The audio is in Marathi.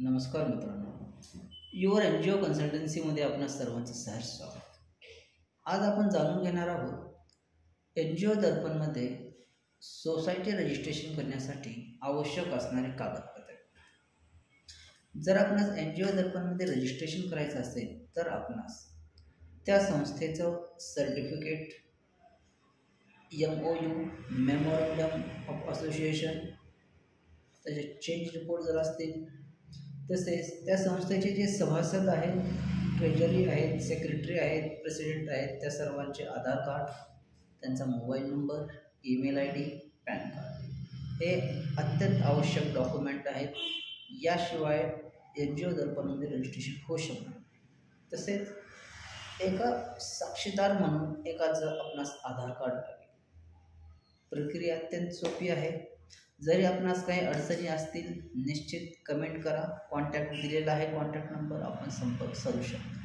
नमस्कार मित्रांनो, युअर एन जी ओ कन्सल्टन्सीमध्ये आपणा सर्वांचं सहर्ष स्वागत. आज आपण जाणून घेणार आहोत एन जी ओ दर्पणमध्ये सोसायटी रजिस्ट्रेशन करण्यासाठी आवश्यक असणारे कागदपत्रे. जर आपणास एन जी ओ दर्पणमध्ये रजिस्ट्रेशन करायचं असेल तर आपणास त्या संस्थेचं certificate, MOU memorandum of association, त्याचे चेंज रिपोर्ट जर असतील, तसेच त्या संस्थेचे जे सभासद आहेत, ट्रेजरी आहेत, सेक्रेटरी आहेत, प्रेसिडेंट आहेत, त्या सर्वांचे आधार कार्ड, त्यांचा mobile number, email ID, pan card हे अत्यंत आवश्यक डॉक्युमेंट आहेत. याशिवाय एन जी ओ दर्पणमध्ये रजिस्ट्रेशन होऊ शकते. तसेच एका साक्षीदार म्हणून एकाचं आपणास आधार कार्ड लागेल. प्रक्रिया अत्यंत सोपी आहे. जरी आपणास काही अडचणी असतील निश्चित कमेंट करा. कॉन्टॅक्ट दिलेला आहे, कॉन्टॅक्ट नंबर, आपण संपर्क साधू शकता.